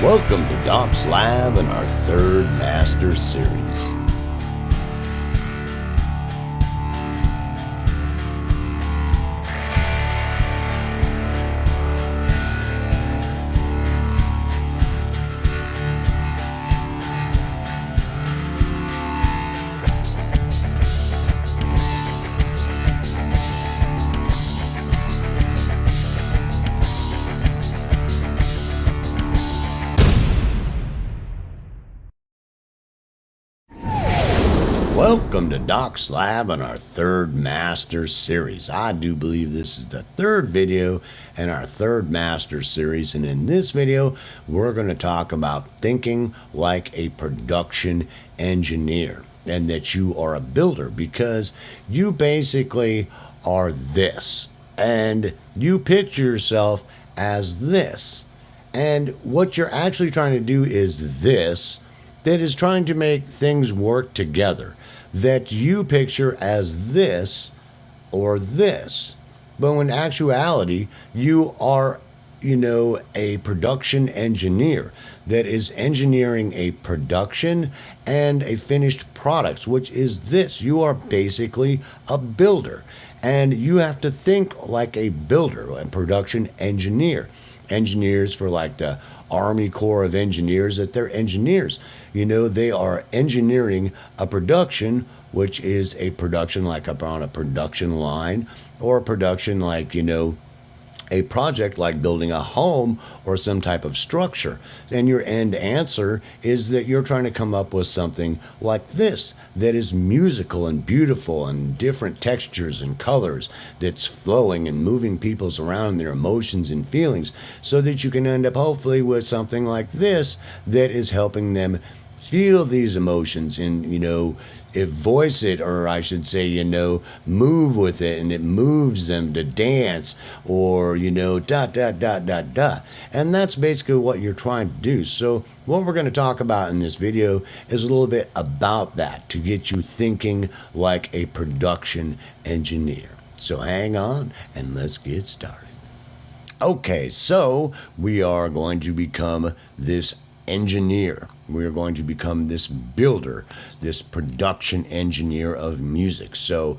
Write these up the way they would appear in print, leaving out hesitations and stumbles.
Welcome to Doc's Lab and our third Master Series. Welcome to Doc's Lab and our third Master Series. I do believe this is the third video in our third Master Series, and in this video we're going to talk about thinking like a production engineer, and that you are a builder because you basically are this, and you picture yourself as this, and what you're actually trying to do is this, that is trying to make things work together, that you picture as this or this. But in actuality, you are, a production engineer that is engineering a production and a finished product, which is this. You are basically a builder, and you have to think like a builder, a production engineer. Engineers for like the Army Corps of Engineers, that they're engineers. They are engineering a production, which is a production like up on a production line, or a production like, a project like building a home or some type of structure. And your end answer is that you're trying to come up with something like this, that is musical and beautiful and different textures and colors, that's flowing and moving people's around their emotions and feelings, so that you can end up hopefully with something like this that is helping them feel these emotions and, voice it, or I should say, move with it, and it moves them to dance, or, dot, dot, dot, dot, dot. And that's basically what you're trying to do. So what we're going to talk about in this video is a little bit about that, to get you thinking like a production engineer. So hang on and let's get started. Okay, so we are going to become this engineer. We are going to become this builder, this production engineer of music. So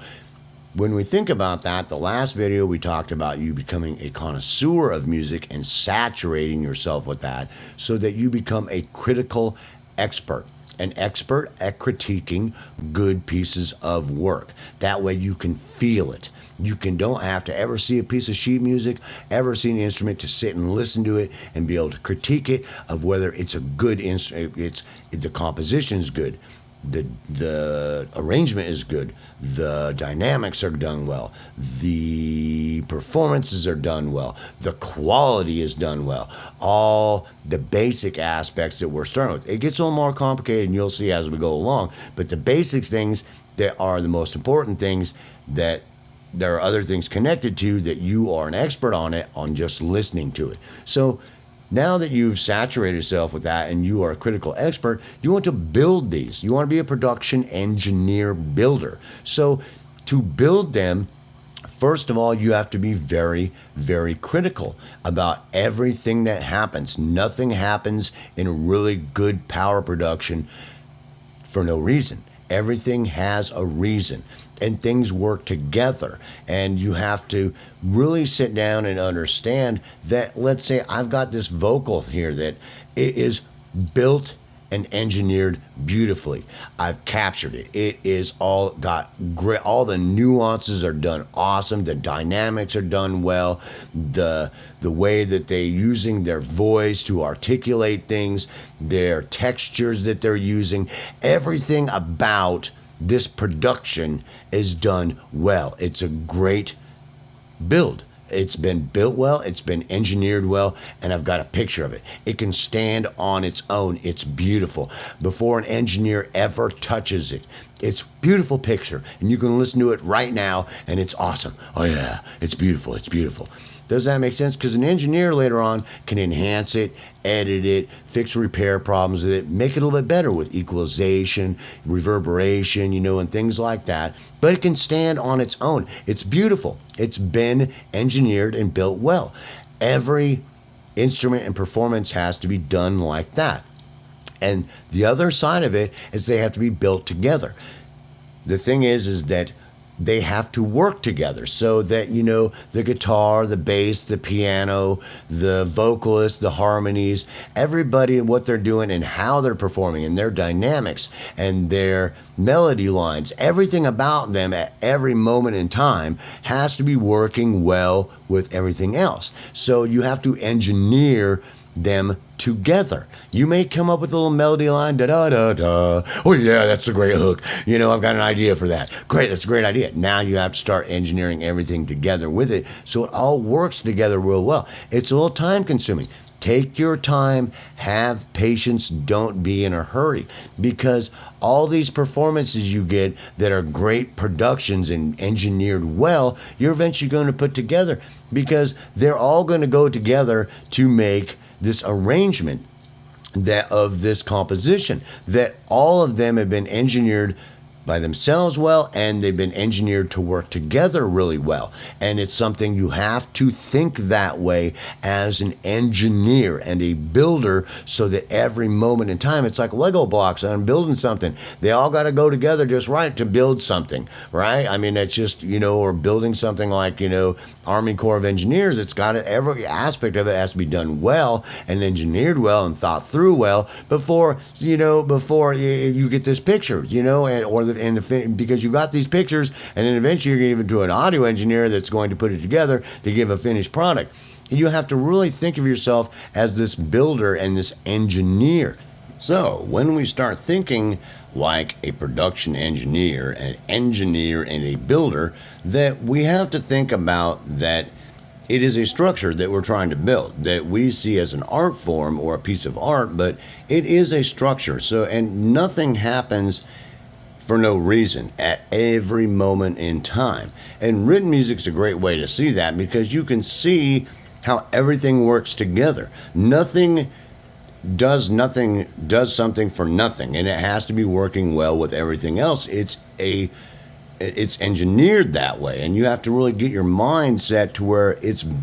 when we think about that, the last video we talked about you becoming a connoisseur of music and saturating yourself with that, so that you become a critical expert. An expert at critiquing good pieces of work. That way you can feel it. You don't have to ever see a piece of sheet music, ever see an instrument, to sit and listen to it and be able to critique it of whether it's a good instrument, the composition is good, the arrangement is good, the dynamics are done well, the performances are done well, the quality is done well, all the basic aspects that we're starting with. It gets a little more complicated, and you'll see as we go along, but the basics things that are the most important things, that there are other things connected to, that you are an expert on it, on just listening to it. So now that you've saturated yourself with that and you are a critical expert, you want to build these. You want to be a production engineer builder. So to build them, first of all, you have to be very, very critical about everything that happens. Nothing happens in a really good power production for no reason. Everything has a reason, and things work together, and you have to really sit down and understand that, let's say I've got this vocal here that it is built and engineered beautifully. I've captured it. It is all got great. All the nuances are done awesome. The dynamics are done well. The way that they're using their voice to articulate things, their textures that they're using, everything about this production is done well. It's a great build. It's been built well, it's been engineered well, and I've got a picture of it. It can stand on its own. It's beautiful. Before an engineer ever touches it, it's a beautiful picture, and you can listen to it right now, and it's awesome. Oh yeah, it's beautiful, it's beautiful. Does that make sense? Because an engineer later on can enhance it, edit it, fix repair problems with it, make it a little bit better with equalization, reverberation, and things like that. But it can stand on its own. It's beautiful. It's been engineered and built well. Every instrument and performance has to be done like that. And the other side of it is they have to be built together. The thing is that they have to work together so that, the guitar, the bass, the piano, the vocalist, the harmonies, everybody and what they're doing and how they're performing and their dynamics and their melody lines, everything about them at every moment in time has to be working well with everything else. So you have to engineer them together. You may come up with a little melody line, da da da da. Oh yeah, that's a great hook. I've got an idea for that. Great, that's a great idea. Now you have to start engineering everything together with it so it all works together real well. It's a little time consuming. Take your time, have patience, don't be in a hurry, because all these performances you get that are great productions and engineered well, you're eventually going to put together because they're all going to go together to make this arrangement of this composition, that all of them have been engineered by themselves well, and they've been engineered to work together really well. And it's something you have to think that way as an engineer and a builder, so that every moment in time, it's like Lego blocks. I'm building something. They all got to go together just right to build something, right? I mean, it's just, or building something like, Army Corps of Engineers. It's got to, every aspect of it has to be done well and engineered well and thought through well before you get this picture, because you got these pictures, and then eventually you're going to give it to an audio engineer that's going to put it together to give a finished product. You have to really think of yourself as this builder and this engineer. So when we start thinking like a production engineer, an engineer, and a builder, that we have to think about that it is a structure that we're trying to build that we see as an art form or a piece of art, but it is a structure. So, and nothing happens for no reason at every moment in time. And written music's a great way to see that, because you can see how everything works together. Nothing does something for nothing, and it has to be working well with everything else. It's engineered that way, and you have to really get your mind set to where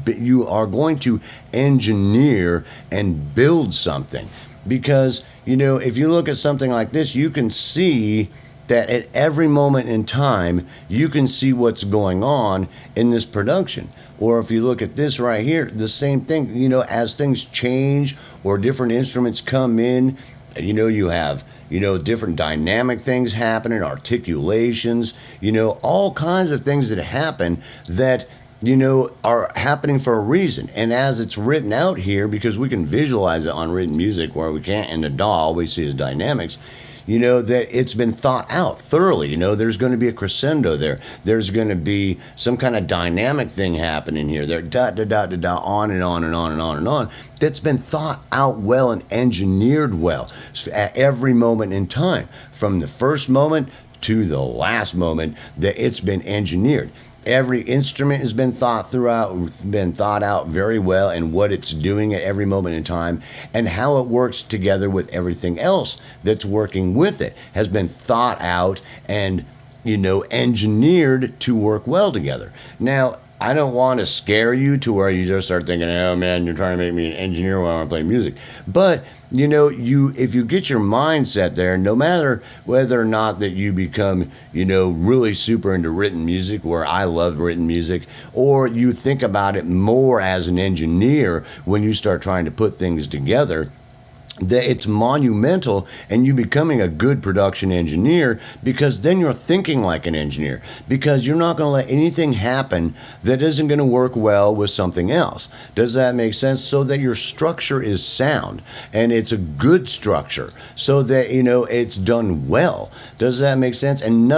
you are going to engineer and build something. Because if you look at something like this, you can see that at every moment in time, you can see what's going on in this production. Or if you look at this right here, the same thing, as things change or different instruments come in, you have, different dynamic things happening, articulations, all kinds of things that happen that, are happening for a reason. And as it's written out here, because we can visualize it on written music where we can't in the DAW, all we see is dynamics, that it's been thought out thoroughly. There's going to be a crescendo there. There's going to be some kind of dynamic thing happening here. There, dot, dot, dot, dot, dot, on and on and on and on and on. That's been thought out well and engineered well at every moment in time, from the first moment to the last moment, that it's been engineered. Every instrument has been thought out very well, and what it's doing at every moment in time and how it works together with everything else that's working with it has been thought out and, engineered to work well together. Now, I don't want to scare you to where you just start thinking, oh man, you're trying to make me an engineer when I want to play music. But if you get your mindset there, no matter whether or not that you become, really super into written music, where I love written music, or you think about it more as an engineer when you start trying to put things together, that it's monumental and you becoming a good production engineer, because then you're thinking like an engineer, because you're not going to let anything happen that isn't going to work well with something else. Does that make sense? So that your structure is sound and it's a good structure, so that it's done well. Does that make sense? And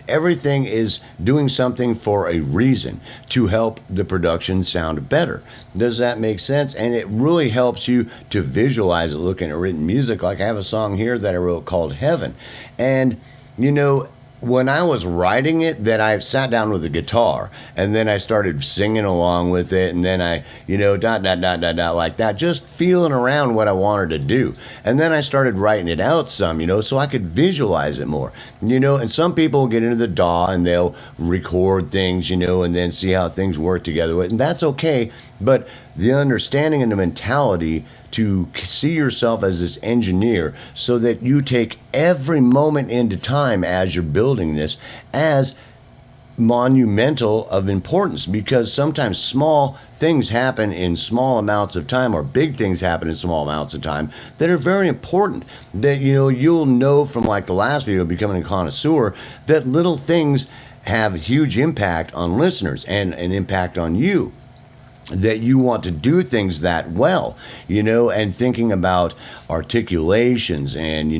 everything is doing something for a reason, to help the production sound better. Does that make sense? And it really helps you to visualize it looking at written music. Like I have a song here that I wrote called Heaven. And, when I was writing it, that I sat down with a guitar and then I started singing along with it. And then I, dot, dot, dot, dot, dot, like that, just feeling around what I wanted to do. And then I started writing it out some, so I could visualize it more, and some people get into the DAW and they'll record things, and then see how things work together with it. And that's okay. But the understanding and the mentality to see yourself as this engineer, so that you take every moment into time as you're building this as monumental of importance, because sometimes small things happen in small amounts of time, or big things happen in small amounts of time that are very important, that you'll know from, like the last video, Becoming a Connoisseur, that little things have huge impact on listeners and an impact on you, that you want to do things that well, and thinking about articulations and,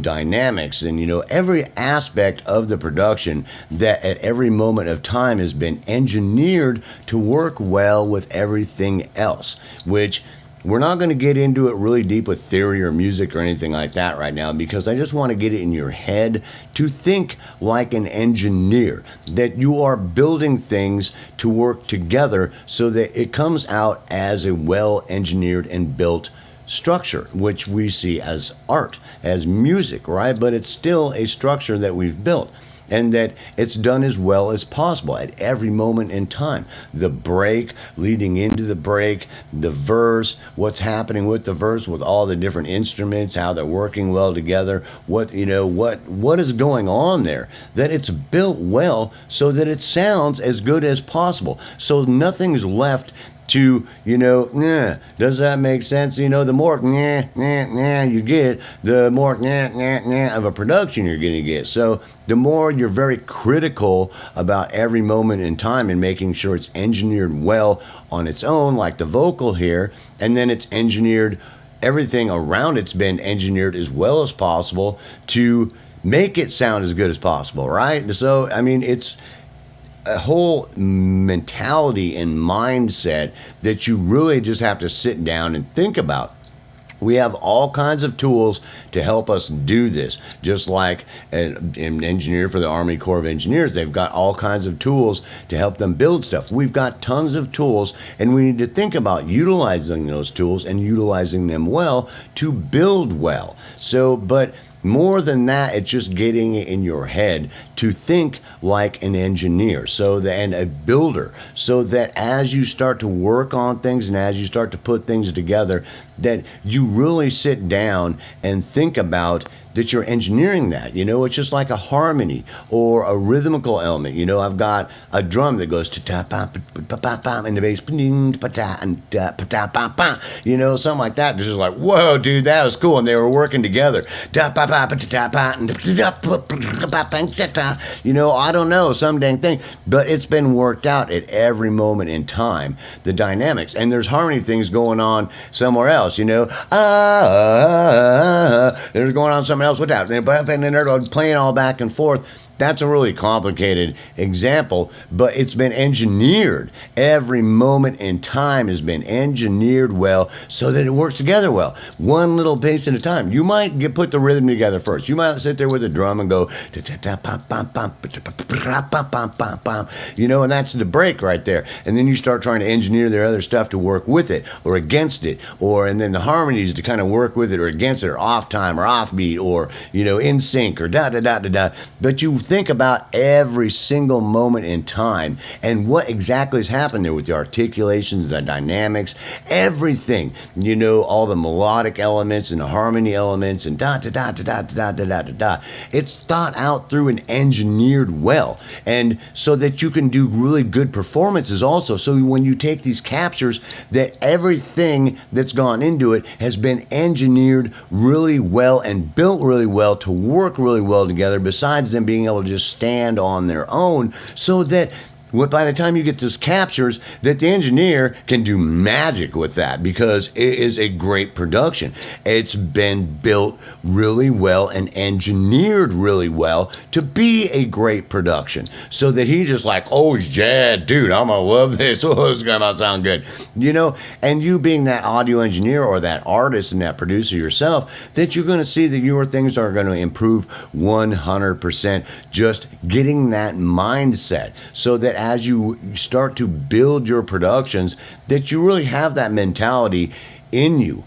dynamics and, every aspect of the production that at every moment of time has been engineered to work well with everything else, which we're not going to get into it really deep with theory or music or anything like that right now, because I just want to get it in your head to think like an engineer, that you are building things to work together so that it comes out as a well-engineered and built structure, which we see as art, as music, right? But it's still a structure that we've built, and that it's done as well as possible at every moment in time. The break, leading into the break, the verse, what's happening with the verse, with all the different instruments, how they're working well together, what is going on there, that it's built well so that it sounds as good as possible. So nothing's left to, does that make sense? The more you get, the more of a production you're going to get. So the more you're very critical about every moment in time and making sure it's engineered well on its own, like the vocal here, and then it's engineered, everything around it's been engineered as well as possible to make it sound as good as possible, right? So, it's a whole mentality and mindset that you really just have to sit down and think about. We have all kinds of tools to help us do this. Just like an engineer for the Army Corps of Engineers, they've got all kinds of tools to help them build stuff. We've got tons of tools, and we need to think about utilizing those tools and utilizing them well to build well. So, but more than that, it's just getting it in your head to think like an engineer, and a builder, so that as you start to work on things and as you start to put things together, that you really sit down and think about that you're engineering that. It's just like a harmony or a rhythmical element. I've got a drum that goes ta-pa-pa-pa-pa-pa, and the bass, something like that. It's just like, whoa, dude, that was cool. And they were working together. I don't know, some dang thing, but it's been worked out at every moment in time, the dynamics. And there's harmony things going on somewhere else, there's going on somewhere else with that, and then they're playing all back and forth. That's a really complicated example, but it's been engineered. Every moment in time has been engineered well so that it works together well. One little pace at a time. You might put the rhythm together first. You might sit there with a drum and go, and that's the break right there. And then you start trying to engineer their other stuff to work with it or against it, and then the harmonies to kind of work with it or against it, or off time or off beat, or in sync, or da. But you think about every single moment in time and what exactly has happened there with the articulations, the dynamics, everything, all the melodic elements and the harmony elements and da. It's thought out through and engineered well, and so that you can do really good performances also. So when you take these captures, that everything that's gone into it has been engineered really well and built really well to work really well together, besides them being able to just stand on their own, so that by the time you get those captures, that the engineer can do magic with that, because it is a great production. It's been built really well and engineered really well to be a great production, so that he just like, oh yeah, dude, I'm gonna love this. Oh, this is gonna sound good, and you being that audio engineer or that artist and that producer yourself, that you're gonna see that your things are gonna improve 100%, just getting that mindset, so that as you start to build your productions, that you really have that mentality in you.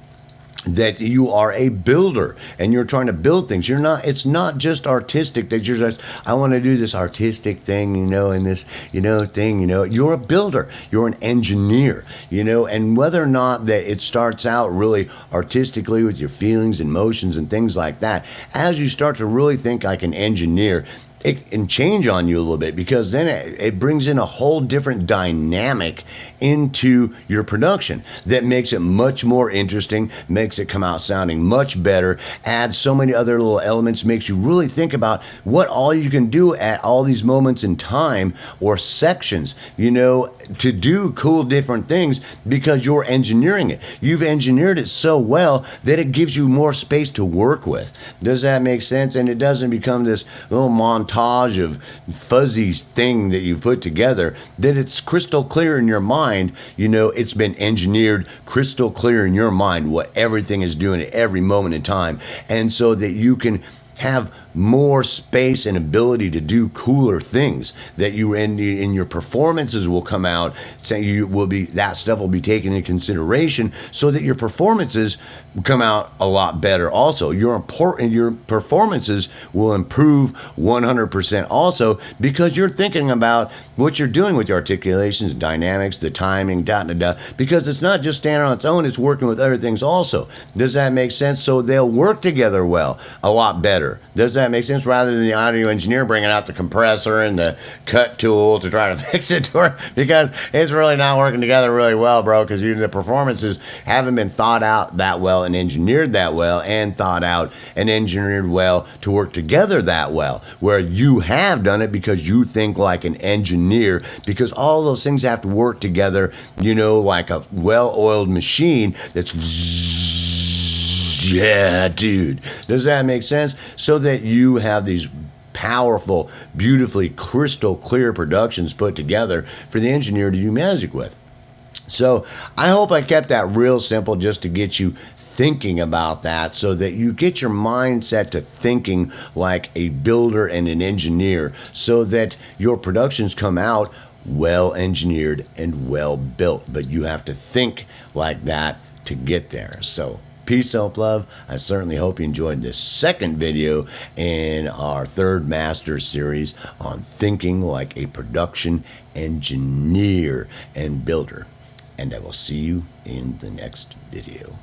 that you are a builder and you're trying to build things. It's not just artistic that you're just, I want to do this artistic thing, and this, thing, you're a builder, you're an engineer, and whether or not that it starts out really artistically with your feelings and emotions and things like that, as you start to really think like an engineer, it can change on you a little bit, because then it brings in a whole different dynamic into your production that makes it much more interesting, makes it come out sounding much better, adds so many other little elements, makes you really think about what all you can do at all these moments in time or sections, to do cool different things, because you're engineering it. You've engineered it so well that it gives you more space to work with. Does that make sense? And it doesn't become this little montage of fuzzy thing that you've put together, that it's crystal clear in your mind. It's been engineered crystal clear in your mind what everything is doing at every moment in time, and so that you can have more space and ability to do cooler things, that you in your performances will come out, that stuff will be taken into consideration, so that your performances come out a lot better. Also, your performances will improve 100% also, because you're thinking about what you're doing with your articulations, dynamics, the timing, because it's not just standing on its own, it's working with other things also. Does that make sense? So they'll work together well, a lot better. Does that make sense? Rather than the audio engineer bringing out the compressor and the cut tool to try to fix it to her, because it's really not working together really well, bro, because the performances haven't been thought out that well and engineered that well and thought out and engineered well to work together that well, where you have done it because you think like an engineer, because all those things have to work together, like a well-oiled machine that's yeah, dude. Does that make sense? So that you have these powerful, beautifully crystal clear productions put together for the engineer to do magic with. So I hope I kept that real simple, just to get you thinking about that, so that you get your mindset to thinking like a builder and an engineer, so that your productions come out well engineered and well built. But you have to think like that to get there. So peace, self-love. I certainly hope you enjoyed this second video in our third master series on thinking like a production engineer and builder. And I will see you in the next video.